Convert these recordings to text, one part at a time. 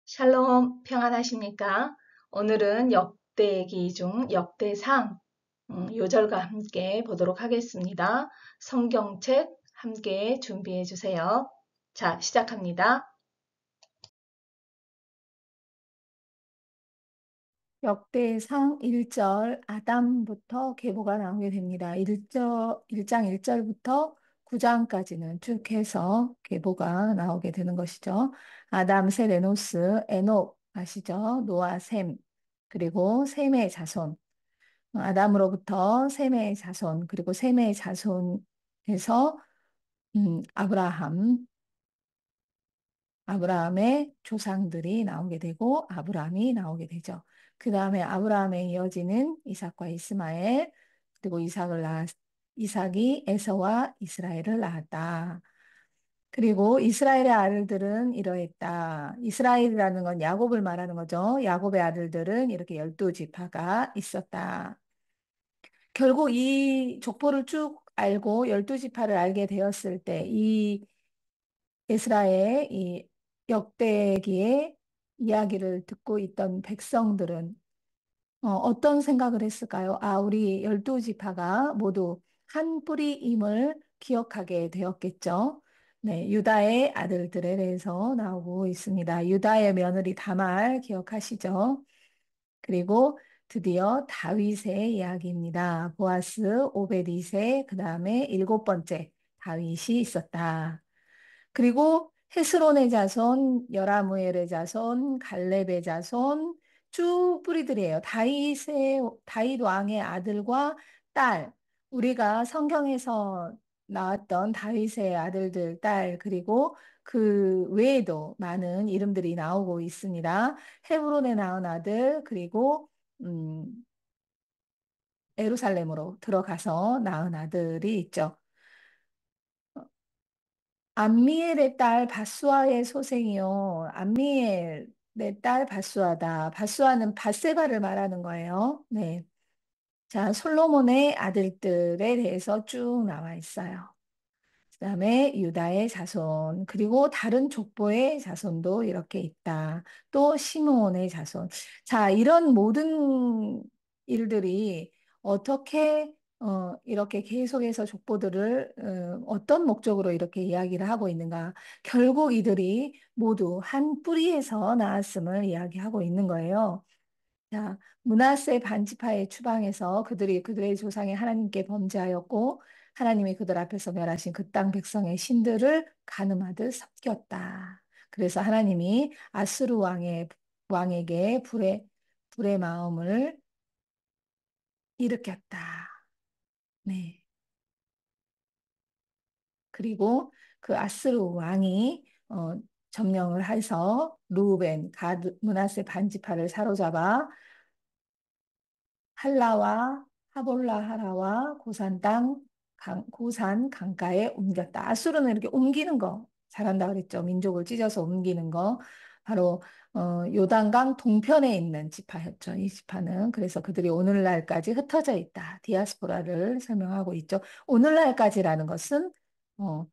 샬롬 평안하십니까? 오늘은 역대기 중 역대상 요절과 함께 보도록 하겠습니다. 성경책 함께 준비해 주세요. 자, 시작합니다. 역대상 1절 아담부터 계보가 나오게 됩니다. 1장 1절부터 9장까지는 쭉 해서 계보가 나오게 되는 것이죠. 아담, 셋, 에노스, 에녹 아시죠? 노아, 셈, 그리고 셈의 자손. 아담으로부터 셈의 자손, 그리고 셈의 자손에서 아브라함의 조상들이 나오게 되고 아브라함이 나오게 되죠. 그 다음에 아브라함에 이어지는 이삭과 이스마엘, 그리고 이삭이 에서와 이스라엘을 낳았다. 그리고 이스라엘의 아들들은 이러했다. 이스라엘이라는 건 야곱을 말하는 거죠. 야곱의 아들들은 이렇게 12지파가 있었다. 결국 이 족보를 쭉 알고 12지파를 알게 되었을 때이 에스라의 이 역대기의 이야기를 듣고 있던 백성들은 어떤 생각을 했을까요? 아, 우리 12지파가 모두 한 뿌리임을 기억하게 되었겠죠. 네, 유다의 아들들에 대해서 나오고 있습니다. 유다의 며느리 다말 기억하시죠? 그리고 드디어 다윗의 이야기입니다. 보아스, 오베디세, 그 다음에 일곱 번째 다윗이 있었다. 그리고 헤스론의 자손, 여라무엘의 자손, 갈렙의 자손 쭉 뿌리들이에요. 다윗 왕의 아들과 딸. 우리가 성경에서 나왔던 다윗의 아들들, 딸, 그리고 그 외에도 많은 이름들이 나오고 있습니다. 헤브론에 낳은 아들, 그리고 음, 예루살렘으로 들어가서 낳은 아들이 있죠. 암미엘의 딸 바수아의 소생이요. 암미엘의 딸 바수아다. 바수아는 바세바를 말하는 거예요. 네. 자, 솔로몬의 아들들에 대해서 쭉 나와 있어요. 그다음에 유다의 자손, 그리고 다른 족보의 자손도 이렇게 있다. 또 시므온의 자손. 자, 이런 모든 일들이 어떻게 이렇게 계속해서 족보들을 어떤 목적으로 이렇게 이야기를 하고 있는가? 결국 이들이 모두 한 뿌리에서 나왔음을 이야기하고 있는 거예요. 자, 므낫세 반지파의 추방에서 그들의 조상이 하나님께 범죄하였고 하나님이 그들 앞에서 멸하신 그 땅 백성의 신들을 가늠하듯 섬겼다. 그래서 하나님이 아수르 왕에게 불의 마음을 일으켰다. 네. 그리고 그 아스르 왕이 점령을 해서 루벤, 가드, 므낫세 반지파를 사로잡아 할라와 하볼라하라와 고산 고산 강가에 옮겼다. 아수르는 이렇게 옮기는 거 잘한다 그랬죠. 민족을 찢어서 옮기는 거. 바로 요단강 동편에 있는 지파였죠. 이 지파는. 그래서 그들이 오늘날까지 흩어져 있다. 디아스포라를 설명하고 있죠. 오늘날까지라는 것은 어,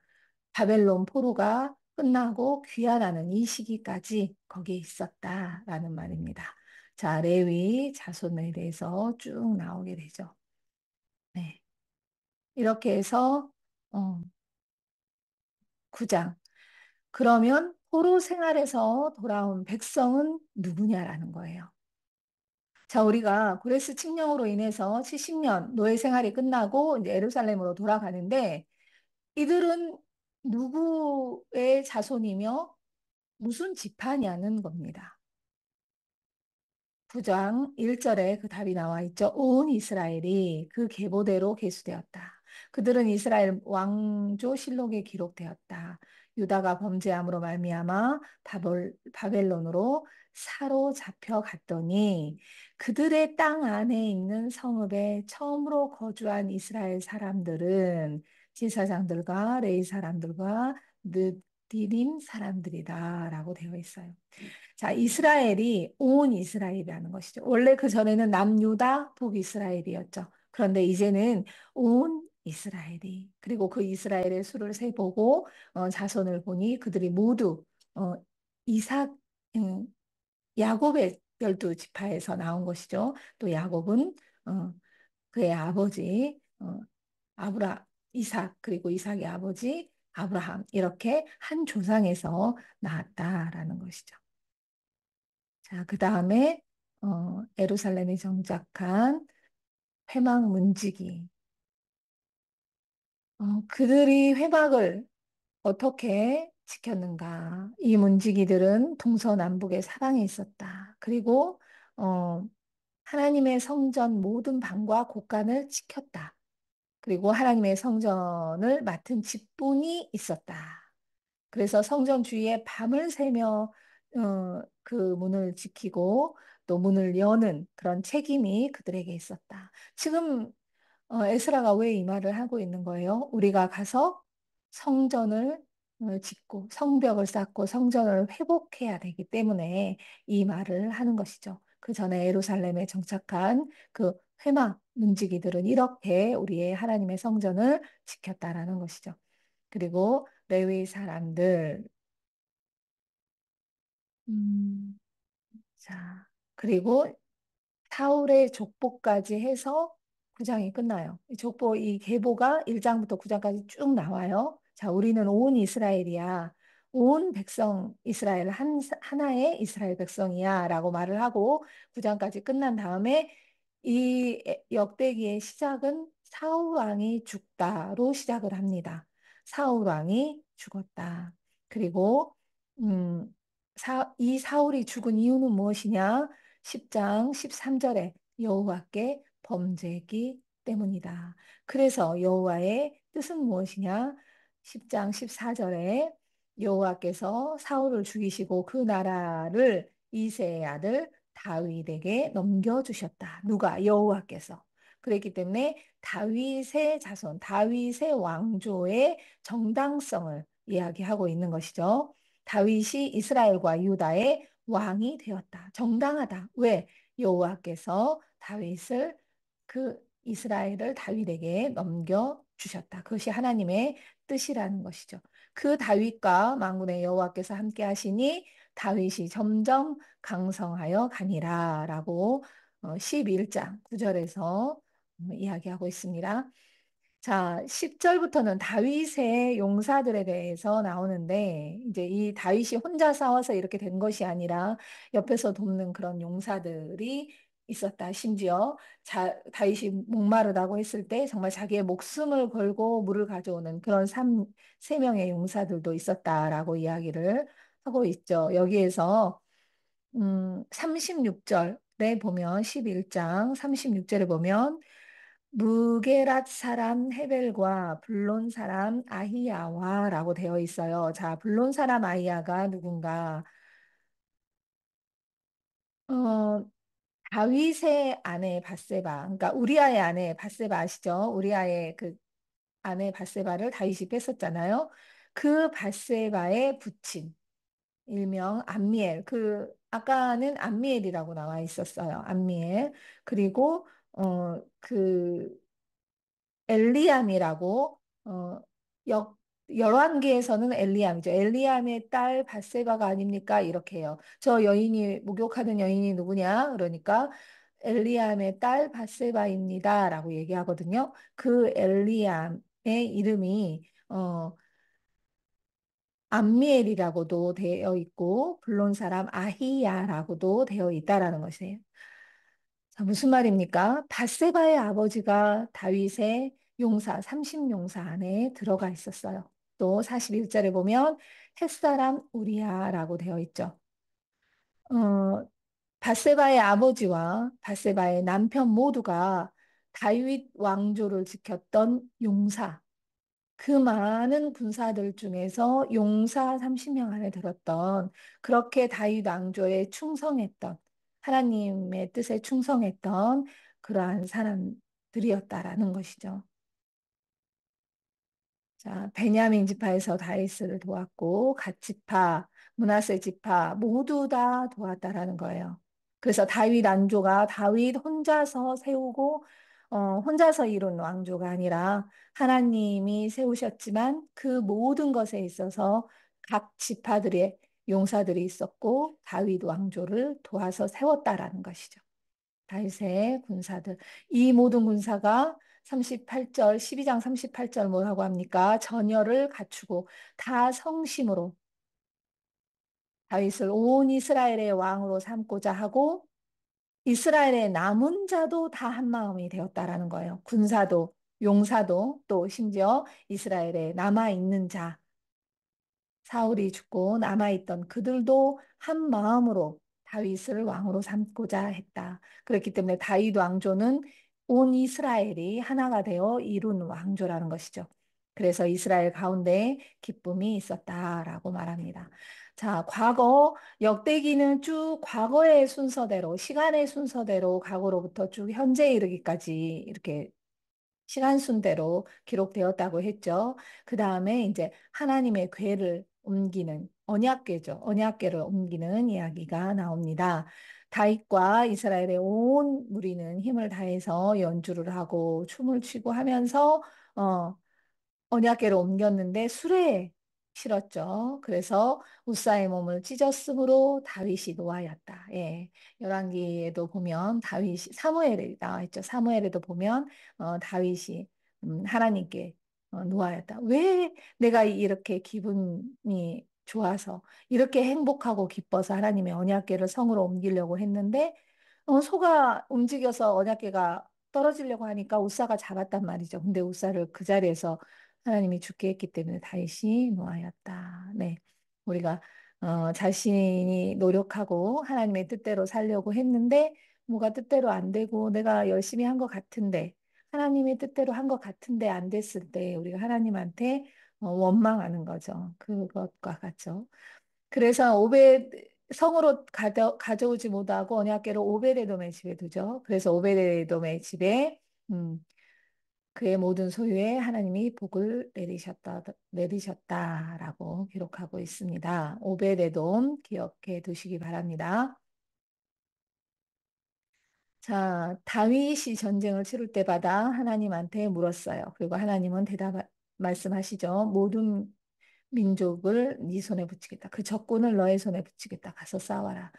바벨론 포로가 끝나고 귀환하는 이 시기까지 거기에 있었다라는 말입니다. 자, 레위 자손에 대해서 쭉 나오게 되죠. 네. 이렇게 해서 어, 9장. 그러면 포로 생활에서 돌아온 백성은 누구냐라는 거예요. 자, 우리가 고레스 칙령으로 인해서 70년 노예 생활이 끝나고 이제 예루살렘으로 돌아가는데 이들은 누구의 자손이며 무슨 지파냐는 겁니다. 9장 1절에 그 답이 나와 있죠. 온 이스라엘이 그 계보대로 계수되었다. 그들은 이스라엘 왕조 실록에 기록되었다. 유다가 범죄함으로 말미암아 바벨론으로 사로잡혀 갔더니 그들의 땅 안에 있는 성읍에 처음으로 거주한 이스라엘 사람들은 제사장들과 레위 사람들과 느디림 사람들이다라고 되어 있어요. 자, 이스라엘이 온 이스라엘이라는 것이죠. 원래 그 전에는 남유다, 북이스라엘이었죠. 그런데 이제는 온 이스라엘이 그리고 그 이스라엘의 수를 세보고 자손을 보니 그들이 모두 어, 이삭 야곱의 12지파에서 나온 것이죠. 또 야곱은 어, 그의 아버지 이삭 그리고 이삭의 아버지 아브라함 이렇게 한 조상에서 나왔다라는 것이죠. 자, 그 다음에 예루살렘에 정착한 회막 문지기. 그들이 회막을 어떻게 지켰는가? 이 문지기들은 동서남북의 사방에 있었다. 그리고 어, 하나님의 성전 모든 방과 곳간을 지켰다. 그리고 하나님의 성전을 맡은 직분이 있었다. 그래서 성전 주위에 밤을 새며 그 문을 지키고 또 문을 여는 그런 책임이 그들에게 있었다. 지금 에스라가 왜 이 말을 하고 있는 거예요? 우리가 가서 성전을 짓고 성벽을 쌓고 성전을 회복해야 되기 때문에 이 말을 하는 것이죠. 그 전에 예루살렘에 정착한 그 회막 문지기들은 이렇게 우리의 하나님의 성전을 지켰다라는 것이죠. 그리고 레위 사람들, 음, 자, 그리고 사울의 족보까지 해서 9장이 끝나요. 이 족보, 이 계보가 1장부터 9장까지 쭉 나와요. 자, 우리는 온 이스라엘이야. 온 백성 이스라엘, 하나의 이스라엘 백성이야. 라고 말을 하고 9장까지 끝난 다음에 이 역대기의 시작은 사울 왕이 죽다로 시작을 합니다. 사울 왕이 죽었다. 그리고, 음, 이 사울이 죽은 이유는 무엇이냐? 10장 13절에 여호와께 범죄했기 때문이다. 그래서 여호와의 뜻은 무엇이냐? 10장 14절에 여호와께서 사울을 죽이시고 그 나라를 이새의 아들 다윗에게 넘겨주셨다. 누가? 여호와께서. 그랬기 때문에 다윗의 자손, 다윗의 왕조의 정당성을 이야기하고 있는 것이죠. 다윗이 이스라엘과 유다의 왕이 되었다. 정당하다. 왜? 여호와께서 다윗을 그 이스라엘을 다윗에게 넘겨 주셨다. 그것이 하나님의 뜻이라는 것이죠. 그 다윗과 만군의 여호와께서 함께 하시니 다윗이 점점 강성하여 가니라라고 11장 9절에서 이야기하고 있습니다. 자, 10절부터는 다윗의 용사들에 대해서 나오는데, 이제 이 다윗이 혼자 싸워서 이렇게 된 것이 아니라 옆에서 돕는 그런 용사들이 있었다. 심지어 다윗이 목마르다고 했을 때 정말 자기의 목숨을 걸고 물을 가져오는 그런 세 명의 용사들도 있었다라고 이야기를 하고 있죠. 여기에서 36절에 보면 11장 36절에 보면 무게랏 사람 헤벨과 블론 사람 아히야와라고 되어 있어요. 자, 블론 사람 아히야가 누군가? 어, 다윗의 아내 바세바, 그러니까 우리아의 아내 바세바 아시죠? 우리아의 그 아내 바세바를 다윗이 뺐었잖아요. 그 바세바의 부친, 일명 암미엘. 그 아까는 암미엘이라고 나와 있었어요. 암미엘. 그리고 그 엘리암이라고 역 열왕기에서는 엘리암이죠. 엘리암의 딸 바세바가 아닙니까? 이렇게 해요. 저 여인이 목욕하는 여인이 누구냐? 그러니까 엘리암의 딸 바세바입니다라고 얘기하거든요. 그 엘리암의 이름이 암미엘이라고도 되어 있고 블론 사람 아히야라고도 되어 있다라는 것이에요. 자, 무슨 말입니까? 밧세바의 아버지가 다윗의 용사, 30용사 안에 들어가 있었어요. 또 41절에 보면 햇사람 우리야라고 되어 있죠. 어, 밧세바의 아버지와 밧세바의 남편 모두가 다윗 왕조를 지켰던 용사, 그 많은 군사들 중에서 용사 30명 안에 들었던 그렇게 다윗 왕조에 충성했던 하나님의 뜻에 충성했던 그러한 사람들이었다라는 것이죠. 자, 베냐민 지파에서 다윗을 도왔고 갓 지파, 므낫세 지파 모두 다 도왔다라는 거예요. 그래서 다윗 왕조가 다윗 혼자서 세우고 혼자서 이룬 왕조가 아니라 하나님이 세우셨지만 그 모든 것에 있어서 각 지파들의 용사들이 있었고 다윗 왕조를 도와서 세웠다라는 것이죠. 다윗의 군사들. 이 모든 군사가 38절, 12장 38절 뭐라고 합니까? 전열을 갖추고 다 성심으로 다윗을 온 이스라엘의 왕으로 삼고자 하고 이스라엘의 남은 자도 다 한 마음이 되었다라는 거예요. 군사도, 용사도, 또 심지어 이스라엘에 남아있는 자, 사울이 죽고 남아있던 그들도 한 마음으로 다윗을 왕으로 삼고자 했다. 그렇기 때문에 다윗 왕조는 온 이스라엘이 하나가 되어 이룬 왕조라는 것이죠. 그래서 이스라엘 가운데 기쁨이 있었다라고 말합니다. 자, 과거 역대기는 쭉 과거의 순서대로, 시간의 순서대로 과거로부터 쭉 현재에 이르기까지 이렇게 시간 순대로 기록되었다고 했죠. 그 다음에 이제 하나님의 궤를 옮기는 언약궤죠. 언약궤를 옮기는 이야기가 나옵니다. 다윗과 이스라엘의 온 무리는 힘을 다해서 연주를 하고 춤을 추고 하면서 언약궤를 옮겼는데 수레에 실었죠. 그래서 우사의 몸을 찢었으므로 다윗이 노하였다. 예. 열왕기에도 보면 다윗이 사무엘에 나와 있죠. 사무엘에도 보면 다윗이 하나님께 노하였다. 왜 내가 이렇게 기분이 좋아서 이렇게 행복하고 기뻐서 하나님의 언약궤를 성으로 옮기려고 했는데 소가 움직여서 언약궤가 떨어지려고 하니까 우사가 잡았단 말이죠. 근데 우사를 그 자리에서 하나님이 죽게 했기 때문에 다윗이 노하였다. 네. 우리가 자신이 노력하고 하나님의 뜻대로 살려고 했는데 뭐가 뜻대로 안 되고 내가 열심히 한 것 같은데 하나님의 뜻대로 한 것 같은데 안 됐을 때 우리가 하나님한테 원망하는 거죠. 그것과 같죠. 그래서 성으로 가져오지 못하고 언약궤를 오베데돔의 집에 두죠. 그래서 오베데돔의 집에 음, 그의 모든 소유에 하나님이 복을 내리셨다라고 기록하고 있습니다. 오베데돔 기억해 두시기 바랍니다. 자, 다윗이 전쟁을 치를 때마다 하나님한테 물었어요. 그리고 하나님은 말씀하시죠. 모든 민족을 네 손에 붙이겠다. 그 적군을 너의 손에 붙이겠다. 가서 싸워라.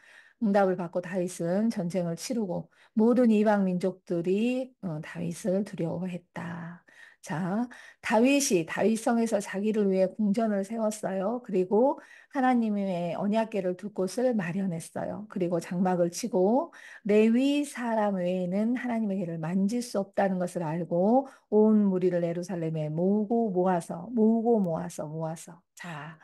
응답을 받고 다윗은 전쟁을 치르고 모든 이방 민족들이 다윗을 두려워했다. 자, 다윗성에서 자기를 위해 궁전을 세웠어요. 그리고 하나님의 언약궤를 둘 곳을 마련했어요. 그리고 장막을 치고 레위 사람 외에는 하나님의 궤를 만질 수 없다는 것을 알고 온 무리를 예루살렘에 모아서. 자,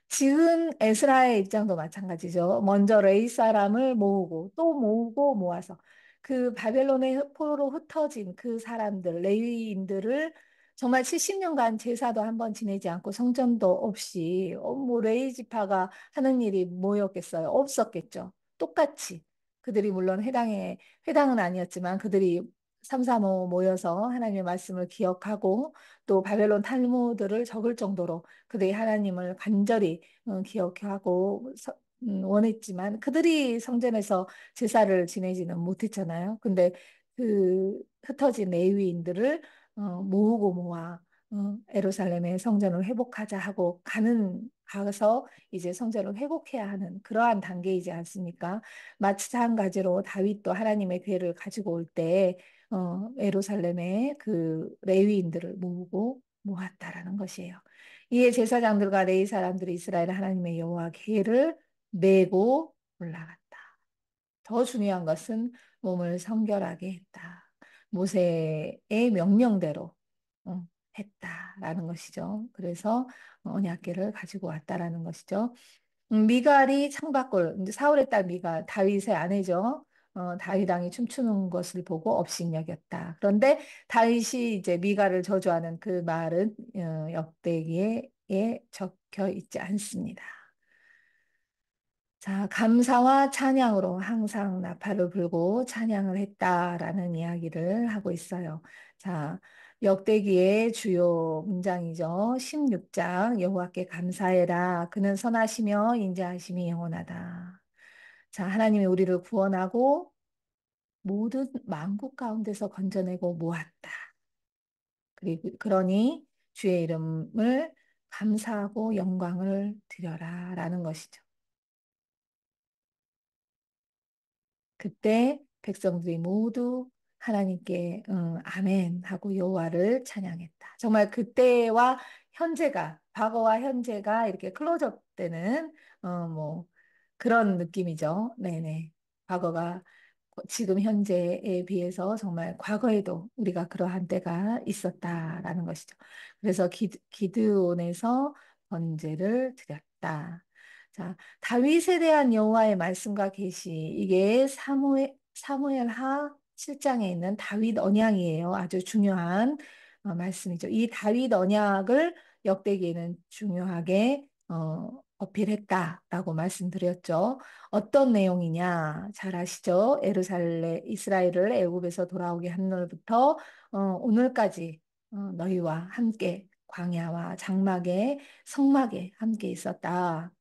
지금 에스라의 입장도 마찬가지죠. 먼저 레이 사람을 모으고 또 모으고 모아서 그 바벨론의 포로로 흩어진 그 사람들, 레위인들을 정말 70년간 제사도 한번 지내지 않고 성전도 없이 뭐 레위 지파가 하는 일이 뭐였겠어요? 없었겠죠. 똑같이 그들이 물론 회당은 아니었지만 그들이 삼삼오오 모여서 하나님의 말씀을 기억하고 또 바벨론 탈무드를 적을 정도로 그들이 하나님을 간절히 기억하고 원했지만 그들이 성전에서 제사를 지내지는 못했잖아요. 근데 그 흩어진 레위인들을 모으고 모아 예루살렘의 성전을 회복하자 하고 가서 이제 성전을 회복해야 하는 그러한 단계이지 않습니까? 마찬가지로 다윗도 하나님의 궤를 가지고 올 때 예루살렘의 그 레위인들을 모으고 모았다라는 것이에요. 이에 제사장들과 레위 사람들이 이스라엘 하나님의 여호와 궤를 메고 올라갔다. 더 중요한 것은 몸을 성결하게 했다. 모세의 명령대로 했다라는 것이죠. 그래서 언약궤를 가지고 왔다라는 것이죠. 미갈이 창밖을 이제 사울의 딸 미갈 다윗의 아내죠. 다윗 왕이 춤추는 것을 보고 업신여겼다. 그런데 다윗이 이제 미갈을 저주하는 그 말은 역대기에 적혀 있지 않습니다. 자, 감사와 찬양으로 항상 나팔을 불고 찬양을 했다라는 이야기를 하고 있어요. 자, 역대기의 주요 문장이죠. 16장 여호와께 감사해라. 그는 선하시며 인자하심이 영원하다. 자, 하나님이 우리를 구원하고 모든 만국 가운데서 건져내고 모았다. 그리고 그러니 주의 이름을 감사하고 영광을 드려라라는 것이죠. 그때 백성들이 모두 하나님께 아멘 하고 여호와를 찬양했다. 정말 그때와 현재가 과거와 현재가 이렇게 클로즈업 되는 뭐 그런 느낌이죠. 네네. 과거가 지금 현재에 비해서 정말 과거에도 우리가 그러한 때가 있었다라는 것이죠. 그래서 기드온에서 번제를 드렸다. 자, 다윗에 대한 여호와의 말씀과 계시 이게 사무엘하 7장에 있는 다윗 언약이에요. 아주 중요한 말씀이죠. 이 다윗 언약을 역대기에는 중요하게 어필했다라고 말씀드렸죠. 어떤 내용이냐? 잘 아시죠? 이스라엘을 애굽에서 돌아오게 한 날부터 오늘까지 너희와 함께 광야와 장막에 성막에 함께 있었다.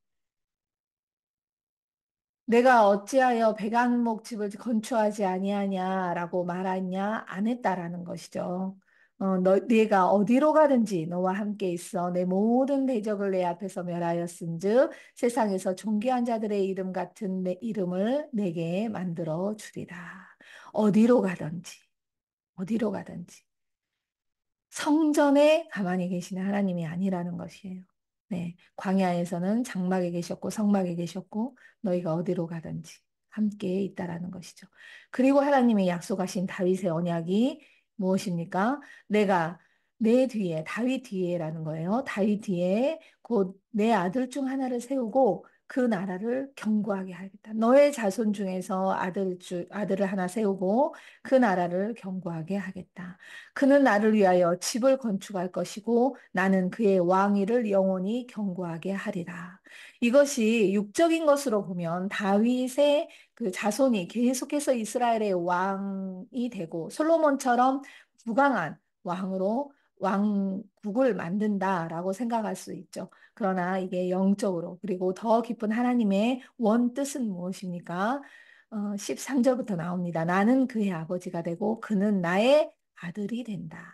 내가 어찌하여 백향목 집을 건축하지 아니하냐라고 말하냐 안 했다라는 것이죠. 네가 어디로 가든지 너와 함께 있어 내 모든 대적을 내 앞에서 멸하였은즉 세상에서 존귀한 자들의 이름 같은 내 이름을 내게 만들어 주리라. 어디로 가든지 어디로 가든지. 성전에 가만히 계시는 하나님이 아니라는 것이에요. 네, 광야에서는 장막에 계셨고 성막에 계셨고 너희가 어디로 가든지 함께 있다라는 것이죠. 그리고 하나님이 약속하신 다윗의 언약이 무엇입니까? 내가 내 뒤에 다윗 뒤에라는 거예요. 다윗 뒤에 곧 내 아들 중 하나를 세우고 그 나라를 견고하게 하겠다. 너의 자손 중에서 아들을 하나 세우고 그 나라를 견고하게 하겠다. 그는 나를 위하여 집을 건축할 것이고 나는 그의 왕위를 영원히 견고하게 하리라. 이것이 육적인 것으로 보면 다윗의 그 자손이 계속해서 이스라엘의 왕이 되고 솔로몬처럼 부강한 왕으로 왕국을 만든다라고 생각할 수 있죠. 그러나 이게 영적으로 그리고 더 깊은 하나님의 원뜻은 무엇입니까? 13절부터 나옵니다. 나는 그의 아버지가 되고 그는 나의 아들이 된다.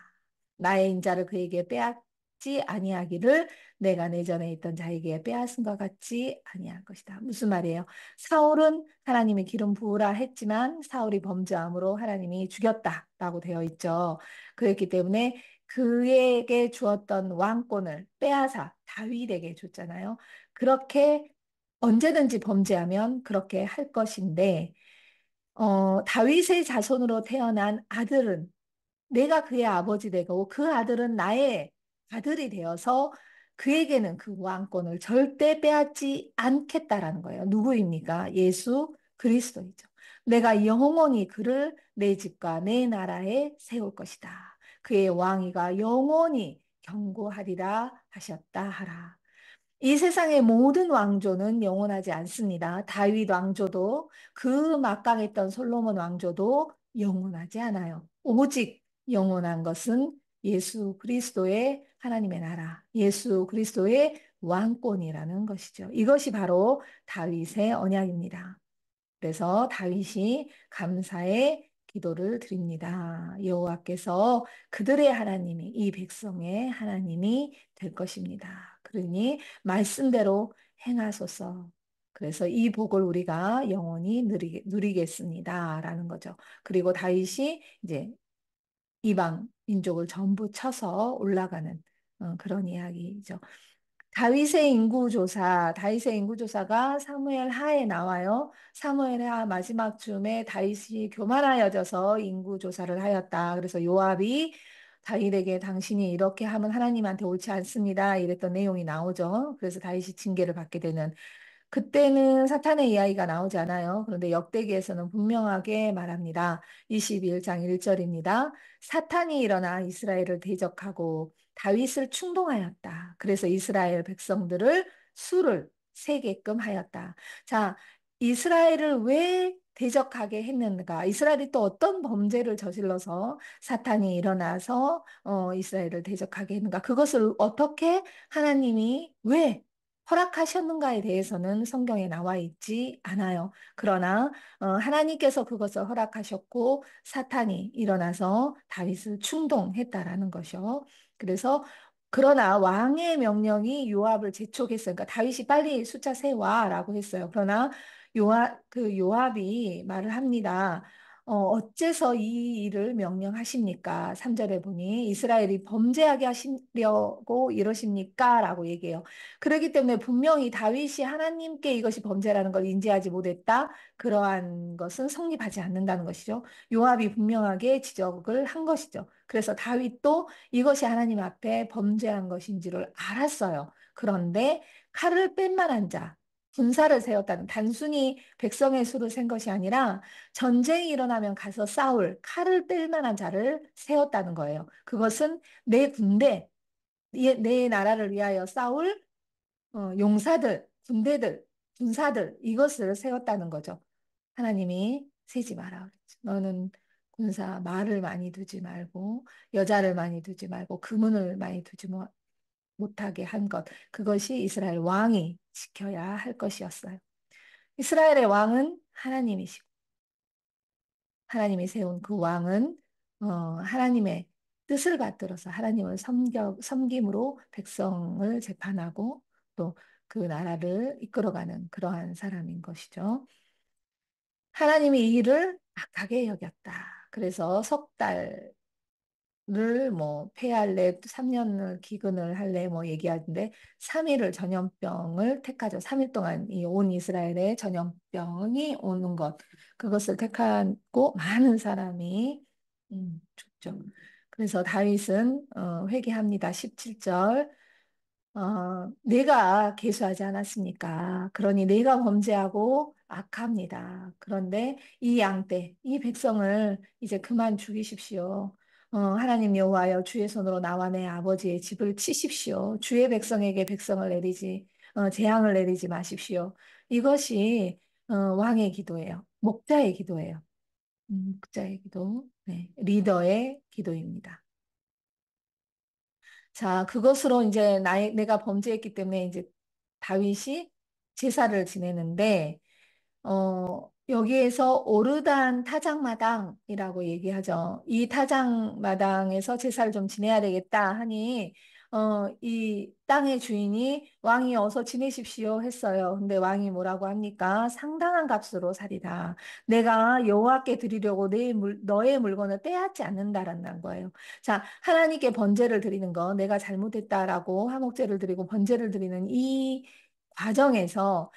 나의 인자를 그에게 빼앗지 아니하기를 내가 내 전에 있던 자에게 빼앗은 것 같지 아니할 것이다. 무슨 말이에요? 사울은 하나님의 기름 부으라 했지만 사울이 범죄함으로 하나님이 죽였다라고 되어 있죠. 그렇기 때문에 그에게 주었던 왕권을 빼앗아 다윗에게 줬잖아요. 그렇게 언제든지 범죄하면 그렇게 할 것인데 다윗의 자손으로 태어난 아들은 내가 그의 아버지 되고 그 아들은 나의 아들이 되어서 그에게는 그 왕권을 절대 빼앗지 않겠다라는 거예요. 누구입니까? 예수 그리스도이죠. 내가 영원히 그를 내 집과 내 나라에 세울 것이다. 그의 왕위가 영원히 견고하리라 하셨다 하라. 이 세상의 모든 왕조는 영원하지 않습니다. 다윗 왕조도 그 막강했던 솔로몬 왕조도 영원하지 않아요. 오직 영원한 것은 예수 그리스도의 하나님의 나라, 예수 그리스도의 왕권이라는 것이죠. 이것이 바로 다윗의 언약입니다. 그래서 다윗이 감사의 기도를 드립니다. 여호와께서 그들의 하나님이 이 백성의 하나님이 될 것입니다. 그러니 말씀대로 행하소서. 그래서 이 복을 우리가 영원히 누리겠습니다라는 거죠. 그리고 다윗이 이제 이방 민족을 전부 쳐서 올라가는 그런 이야기죠. 다윗의 인구조사가 사무엘 하에 나와요. 사무엘 하 마지막 쯤에 다윗이 교만하여져서 인구조사를 하였다. 그래서 요압이 다윗에게 당신이 이렇게 하면 하나님한테 옳지 않습니다. 이랬던 내용이 나오죠. 그래서 다윗이 징계를 받게 되는 그때는 사탄의 이야기가 나오지 않아요. 그런데 역대기에서는 분명하게 말합니다. 21장 1절입니다. 사탄이 일어나 이스라엘을 대적하고 다윗을 충동하였다. 그래서 이스라엘 백성들을 수를 세게끔 하였다. 자, 이스라엘을 왜 대적하게 했는가? 이스라엘이 또 어떤 범죄를 저질러서 사탄이 일어나서 이스라엘을 대적하게 했는가? 그것을 어떻게 하나님이 왜 허락하셨는가에 대해서는 성경에 나와 있지 않아요. 그러나 하나님께서 그것을 허락하셨고 사탄이 일어나서 다윗을 충동했다라는 것이요. 그래서 그러나 왕의 명령이 요압을 재촉했어요. 그러니까 다윗이 빨리 숫자 세와라고 했어요. 그러나 요압이 말을 합니다. 어째서 이 일을 명령하십니까? 3절에 보니 이스라엘이 범죄하게 하시려고 이러십니까? 라고 얘기해요. 그렇기 때문에 분명히 다윗이 하나님께 이것이 범죄라는 걸 인지하지 못했다. 그러한 것은 성립하지 않는다는 것이죠. 요압이 분명하게 지적을 한 것이죠. 그래서 다윗도 이것이 하나님 앞에 범죄한 것인지를 알았어요. 그런데 칼을 뺄 만한 자, 군사를 세웠다는 단순히 백성의 수를 센 것이 아니라 전쟁이 일어나면 가서 싸울 칼을 뺄 만한 자를 세웠다는 거예요. 그것은 내 군대, 내 나라를 위하여 싸울 용사들, 군대들, 군사들 이것을 세웠다는 거죠. 하나님이 세지 마라 그랬죠. 너는 군사 말을 많이 두지 말고 여자를 많이 두지 말고 금은을 많이 두지 못하게 한 것. 그것이 이스라엘 왕이 지켜야 할 것이었어요. 이스라엘의 왕은 하나님이시고 하나님이 세운 그 왕은 하나님의 뜻을 받들어서 하나님을 섬김으로 백성을 재판하고 또 그 나라를 이끌어가는 그러한 사람인 것이죠. 하나님이 이 일을 악하게 여겼다. 그래서 석 달을 뭐 폐할래, 3년을 기근을 할래 뭐 얘기하는데 3일을 전염병을 택하죠. 3일 동안 이 온 이스라엘에 전염병이 오는 것 그것을 택하고 많은 사람이 죽죠. 그래서 다윗은 회개합니다. 17절 내가 계수하지 않았습니까? 그러니 내가 범죄하고 악합니다. 그런데 이 양떼, 이 백성을 이제 그만 죽이십시오. 하나님 여호와여 주의 손으로 나와 내 아버지의 집을 치십시오. 주의 백성에게 백성을 내리지, 재앙을 내리지 마십시오. 이것이 왕의 기도예요. 목자의 기도예요. 목자의 기도, 네, 리더의 기도입니다. 자, 그것으로 이제 내가 범죄했기 때문에 이제 다윗이 제사를 지내는데, 여기에서 오르단 타작마당이라고 얘기하죠. 이 타작마당에서 제사를 좀 지내야 되겠다 하니, 이 땅의 주인이 왕이 어서 지내십시오 했어요. 근데 왕이 뭐라고 합니까? 상당한 값으로 살이다. 내가 여호와께 드리려고 너의 물건을 빼앗지 않는다라는 거예요. 자, 하나님께 번제를 드리는 거, 내가 잘못했다라고 화목제를 드리고 번제를 드리는 이 과정에서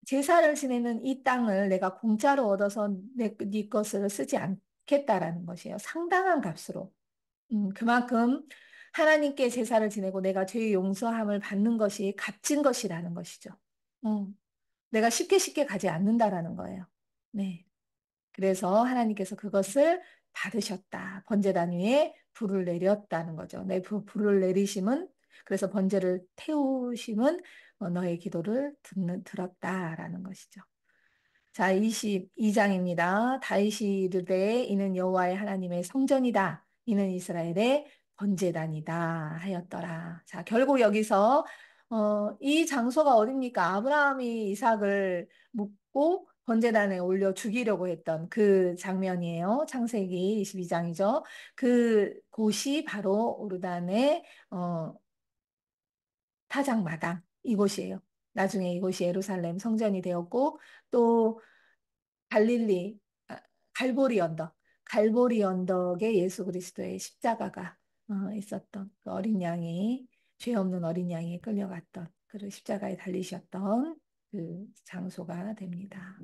제사를 지내는 이 땅을 내가 공짜로 얻어서 네 것을 쓰지 않겠다라는 것이에요. 상당한 값으로. 그만큼 하나님께 제사를 지내고 내가 죄의 용서함을 받는 것이 값진 것이라는 것이죠. 내가 쉽게 쉽게 가지 않는다라는 거예요. 네. 그래서 하나님께서 그것을 받으셨다. 번제단 위에 불을 내렸다는 거죠. 내 불을 내리심은 그래서 번제를 태우심은 너의 기도를 들었다라는 것이죠. 자, 22장입니다. 다윗이 이르되 이는 여호와의 하나님의 성전이다. 이는 이스라엘의 번제단이다 하였더라. 자, 결국 여기서 이 장소가 어딥니까? 아브라함이 이삭을 묻고 번제단에 올려 죽이려고 했던 그 장면이에요. 창세기 22장이죠. 그 곳이 바로 오르단의 타작마당 이곳이에요. 나중에 이곳이 예루살렘 성전이 되었고 또 갈릴리 갈보리 언덕 갈보리 언덕에 예수 그리스도의 십자가가 있었던 그 어린 양이 죄 없는 어린 양이 끌려갔던 그 십자가에 달리셨던 그 장소가 됩니다.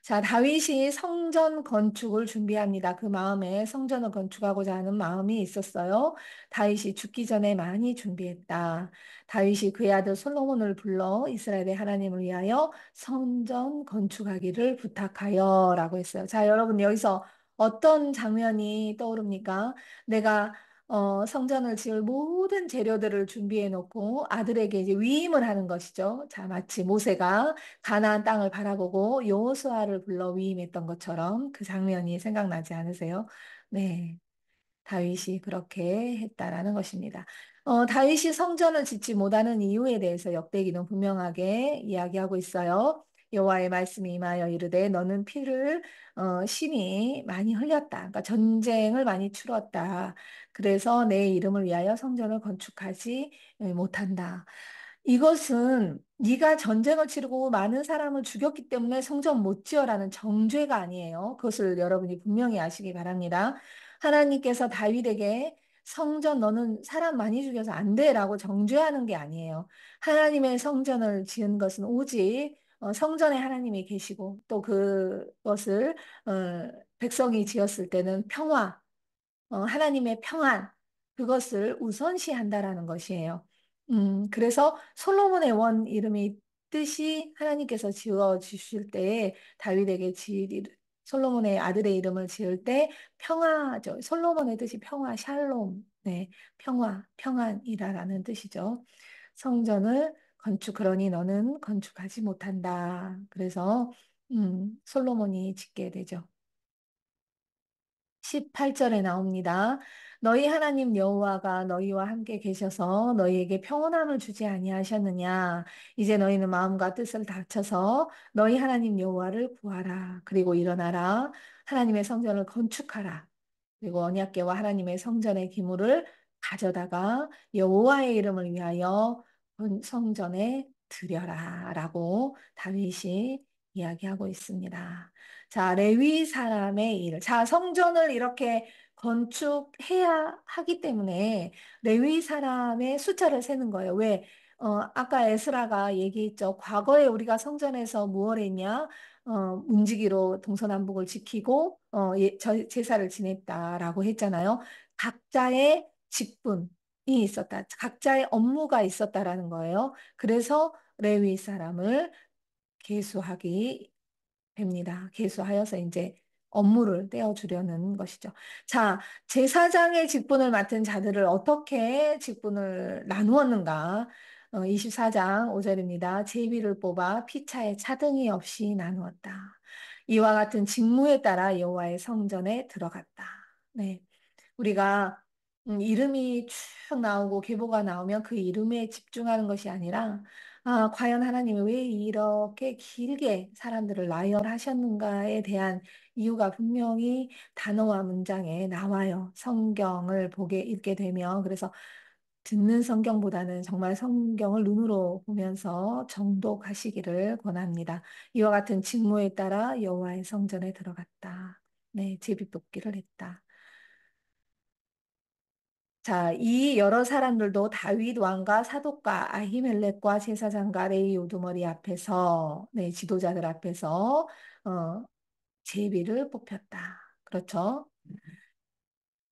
자, 다윗이 성전 건축을 준비합니다. 그 마음에 성전을 건축하고자 하는 마음이 있었어요. 다윗이 죽기 전에 많이 준비했다. 다윗이 그의 아들 솔로몬을 불러 이스라엘의 하나님을 위하여 성전 건축하기를 부탁하여라고 했어요. 자, 여러분 여기서 어떤 장면이 떠오릅니까? 내가 성전을 지을 모든 재료들을 준비해 놓고 아들에게 이제 위임을 하는 것이죠. 자, 마치 모세가 가나안 땅을 바라보고 여호수아를 불러 위임했던 것처럼 그 장면이 생각나지 않으세요? 네. 다윗이 그렇게 했다라는 것입니다. 다윗이 성전을 짓지 못하는 이유에 대해서 역대기는 분명하게 이야기하고 있어요. 여호와의 말씀이 임하여 이르되 너는 피를 심히 많이 흘렸다. 그러니까 전쟁을 많이 치렀다. 그래서 내 이름을 위하여 성전을 건축하지 못한다. 이것은 네가 전쟁을 치르고 많은 사람을 죽였기 때문에 성전 못 지어라는 정죄가 아니에요. 그것을 여러분이 분명히 아시기 바랍니다. 하나님께서 다윗에게 성전 너는 사람 많이 죽여서 안 돼라고 정죄하는 게 아니에요. 하나님의 성전을 지은 것은 오직 성전에 하나님이 계시고 또 그것을 백성이 지었을 때는 평화, 하나님의 평안, 그것을 우선시한다라는 것이에요. 그래서 솔로몬의 원 이름이 뜻이 하나님께서 지어 주실 때에 다윗에게 솔로몬의 아들의 이름을 지을 때 평화죠. 솔로몬의 뜻이 평화, 샬롬, 네, 평화, 평안이라는 뜻이죠. 성전을 그러니 너는 건축하지 못한다. 그래서 솔로몬이 짓게 되죠. 18절에 나옵니다. 너희 하나님 여호와가 너희와 함께 계셔서 너희에게 평온함을 주지 아니하셨느냐? 이제 너희는 마음과 뜻을 다쳐서 너희 하나님 여호와를 구하라. 그리고 일어나라. 하나님의 성전을 건축하라. 그리고 언약궤와 하나님의 성전의 기물을 가져다가 여호와의 이름을 위하여 성전에 드려라라고 다윗이 이야기하고 있습니다. 자, 레위 사람의 일. 자, 성전을 이렇게 건축해야 하기 때문에 레위 사람의 숫자를 세는 거예요. 왜? 아까 에스라가 얘기했죠. 과거에 우리가 성전에서 무엇을 했냐? 문지기로 동서남북을 지키고 제사를 지냈다라고 했잖아요. 각자의 직분이 있었다. 각자의 업무가 있었다라는 거예요. 그래서 레위 사람을 계수하기 됩니다. 계수하여서 이제 업무를 떼어주려는 것이죠. 자, 제사장의 직분을 맡은 자들을 어떻게 직분을 나누었는가? 24장 5절입니다. 제비를 뽑아 피차에 차등이 없이 나누었다. 이와 같은 직무에 따라 여호와의 성전에 들어갔다. 네. 우리가 이름이 쭉 나오고 계보가 나오면 그 이름에 집중하는 것이 아니라 과연 하나님이 왜 이렇게 길게 사람들을 나열하셨는가에 대한 이유가 분명히 단어와 문장에 나와요. 성경을 보게 읽게 되면 그래서 듣는 성경보다는 정말 성경을 눈으로 보면서 정독하시기를 권합니다. 이와 같은 직무에 따라 여호와의 성전에 들어갔다. 네, 제비뽑기를 했다. 자, 이 여러 사람들도 다윗 왕과 사독과 아히멜렉과 제사장과 레위 우두머리 앞에서, 네, 지도자들 앞에서, 제비를 뽑혔다. 그렇죠?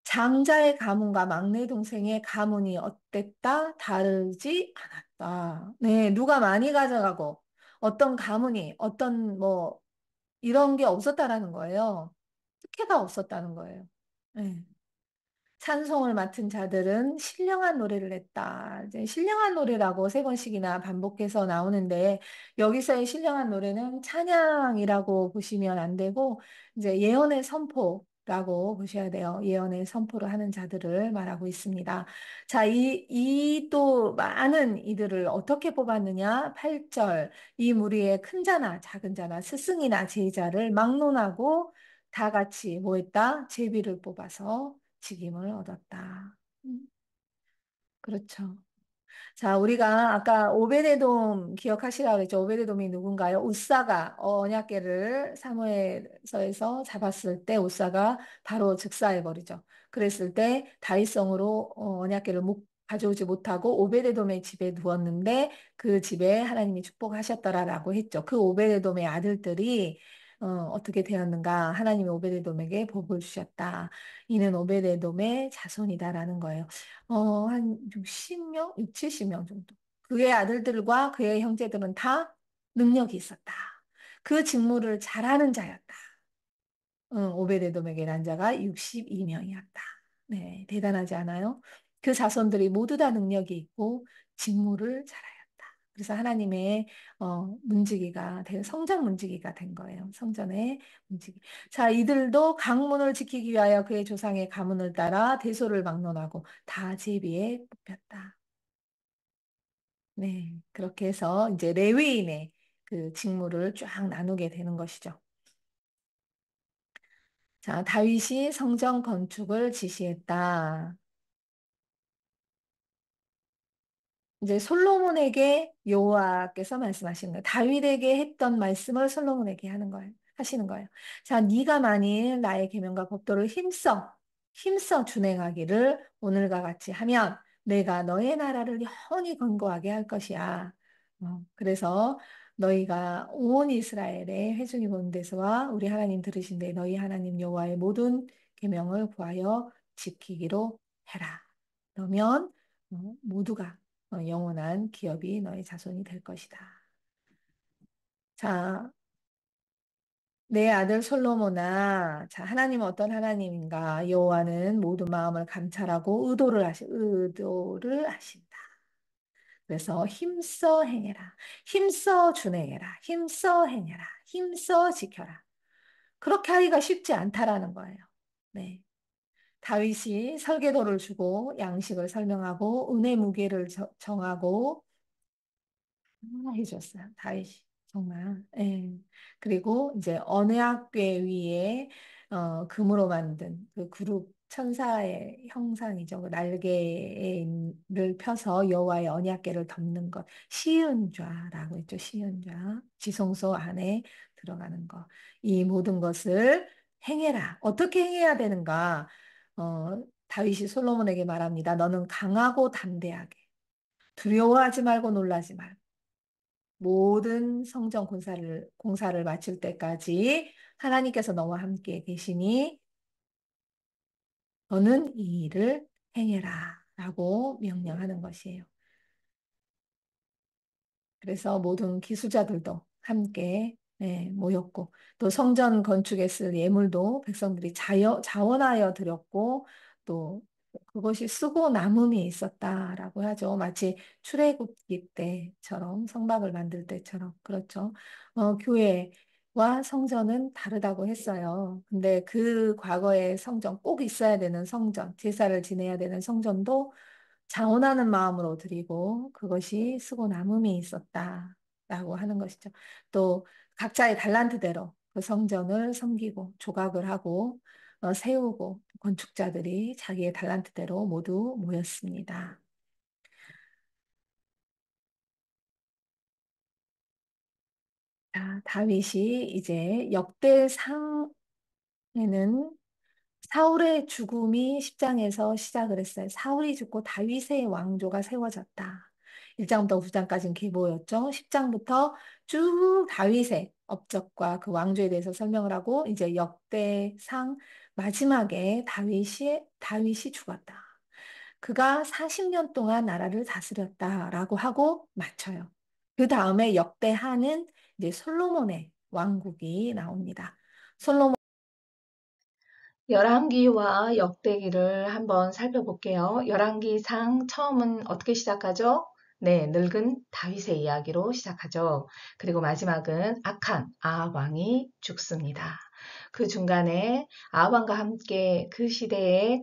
장자의 가문과 막내 동생의 가문이 어땠다? 다르지 않았다. 네, 누가 많이 가져가고, 어떤 가문이, 이런 게 없었다라는 거예요. 특혜가 없었다는 거예요. 네. 찬송을 맡은 자들은 신령한 노래를 했다. 이제 신령한 노래라고 세 번씩이나 반복해서 나오는데 여기서의 신령한 노래는 찬양이라고 보시면 안 되고 이제 예언의 선포라고 보셔야 돼요. 예언의 선포를 하는 자들을 말하고 있습니다. 자, 이 또 많은 이들을 어떻게 뽑았느냐? 8절. 이 무리의 큰 자나 작은 자나 스승이나 제자를 막론하고 다 같이 뭐 했다? 제비를 뽑아서 직임을 얻었다. 음, 그렇죠. 자, 우리가 아까 오베데돔 기억하시라고 그랬죠. 오베데돔이 누군가요? 웃사가 언약궤를 사무엘서에서 잡았을 때 웃사가 바로 즉사해버리죠. 그랬을 때 다윗성으로 언약궤를 가져오지 못하고 오베데돔의 집에 두었는데 그 집에 하나님이 축복하셨더라라고 했죠. 그 오베데돔의 아들들이 어떻게 되었는가? 하나님이 오베데돔에게 복을 주셨다. 이는 오베데돔의 자손이다라는 거예요. 한 60명, 6, 70명 정도. 그의 아들들과 그의 형제들은 다 능력이 있었다. 그 직무를 잘하는 자였다. 오베데돔에게 난 자가 62명이었다. 네, 대단하지 않아요? 그 자손들이 모두 다 능력이 있고 직무를 잘하였다. 그래서 하나님의 성전 문지기가 된 거예요. 성전의 문지기. 자, 이들도 강문을 지키기 위하여 그의 조상의 가문을 따라 대소를 막론하고 다 제비에 뽑혔다. 네, 그렇게 해서 이제 레위인의 그 직무를 쫙 나누게 되는 것이죠. 자, 다윗이 성전 건축을 지시했다. 이제 솔로몬에게 여호와께서 말씀하시는 거예요. 다윗에게 했던 말씀을 솔로몬에게 하는 거예요. 하시는 거예요. 자, 네가 만일 나의 계명과 법도를 힘써 준행하기를 오늘과 같이 하면 내가 너의 나라를 영원히 건고하게 할 것이야. 그래서 너희가 온 이스라엘의 회중이 보는 데서와 우리 하나님 들으신 데 너희 하나님 여호와의 모든 계명을 구하여 지키기로 해라. 그러면 모두가 영원한 기업이 너의 자손이 될 것이다. 자, 내 아들 솔로몬아, 자, 하나님은 어떤 하나님인가? 여호와는 모든 마음을 감찰하고 의도를 하신다. 그래서 힘써 행해라. 힘써 준행해라. 힘써 행해라. 힘써 지켜라. 그렇게 하기가 쉽지 않다라는 거예요. 네. 다윗이 설계도를 주고 양식을 설명하고 은혜 무게를 정하고 해줬어요. 다윗이 정말. 예. 그리고 이제 언약궤 위에 금으로 만든 그 그룹 천사의 형상이죠. 그 날개를 펴서 여호와의 언약궤를 덮는 것. 시은좌라고 했죠. 시은좌. 지성소 안에 들어가는 것. 이 모든 것을 행해라. 어떻게 행해야 되는가? 다윗이 솔로몬에게 말합니다. 너는 강하고 담대하게 두려워하지 말고 놀라지 말고 모든 성전 공사를 마칠 때까지 하나님께서 너와 함께 계시니 너는 이 일을 행해라 라고 명령하는 것이에요. 그래서 모든 기술자들도 함께 모였고 또 성전 건축에 쓸 예물도 백성들이 자원하여 드렸고 또 그것이 쓰고 남음이 있었다라고 하죠. 마치 출애굽기 때처럼 성막을 만들 때처럼 그렇죠. 교회와 성전은 다르다고 했어요. 근데 그 과거의 성전 꼭 있어야 되는 성전, 제사를 지내야 되는 성전도 자원하는 마음으로 드리고 그것이 쓰고 남음이 있었다라고 하는 것이죠. 또 각자의 달란트대로 그 성전을 섬기고 조각을 하고 세우고 건축자들이 자기의 달란트대로 모두 모였습니다. 자, 다윗이 이제 역대상에는 사울의 죽음이 10장에서 시작을 했어요. 사울이 죽고 다윗의 왕조가 세워졌다. 1장부터 9장까지는 계보였죠. 10장부터 쭉 다윗의 업적과 그 왕조에 대해서 설명을 하고 이제 역대상 마지막에 다윗이 죽었다. 그가 40년 동안 나라를 다스렸다라고 하고 마쳐요. 그 다음에 역대하는 이제 솔로몬의 왕국이 나옵니다. 솔로몬 열왕기와 역대기를 한번 살펴볼게요. 열왕기상 처음은 어떻게 시작하죠? 네, 늙은 다윗의 이야기로 시작하죠. 그리고 마지막은 악한 아합 왕이 죽습니다. 그 중간에 아합 왕과 함께 그 시대에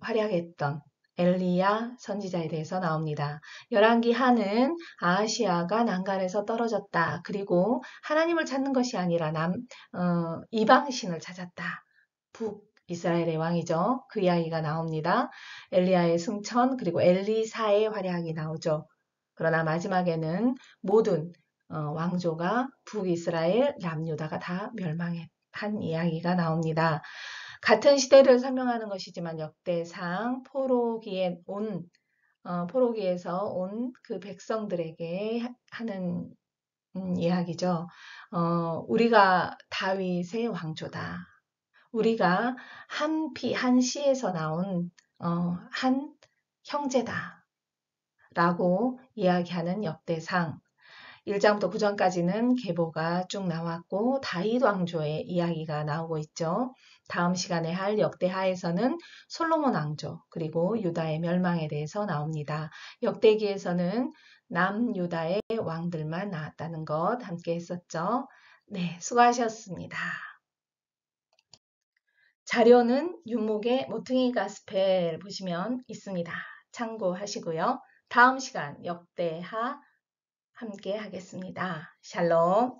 활약했던 엘리야 선지자에 대해서 나옵니다. 열왕기 하는 아하시아가 난간에서 떨어졌다. 그리고 하나님을 찾는 것이 아니라 이방신을 찾았다. 북이스라엘의 왕이죠. 그 이야기가 나옵니다. 엘리야의 승천 그리고 엘리사의 활약이 나오죠. 그러나 마지막에는 모든 왕조가 북이스라엘, 남유다가 다 멸망한 이야기가 나옵니다. 같은 시대를 설명하는 것이지만 역대상 포로기에서 온 그 백성들에게 하는 이야기죠. 우리가 다윗의 왕조다. 우리가 한 씨에서 나온 한 형제다 라고 이야기하는 역대상 1장부터 9장까지는 계보가 쭉 나왔고 다윗 왕조의 이야기가 나오고 있죠. 다음 시간에 할 역대하에서는 솔로몬 왕조 그리고 유다의 멸망에 대해서 나옵니다. 역대기에서는 남유다의 왕들만 나왔다는 것 함께 했었죠. 네, 수고하셨습니다. 자료는 윤목의 모퉁이 가스펠 보시면 있습니다. 참고하시고요. 다음 시간 역대하 함께 하겠습니다. 샬롬.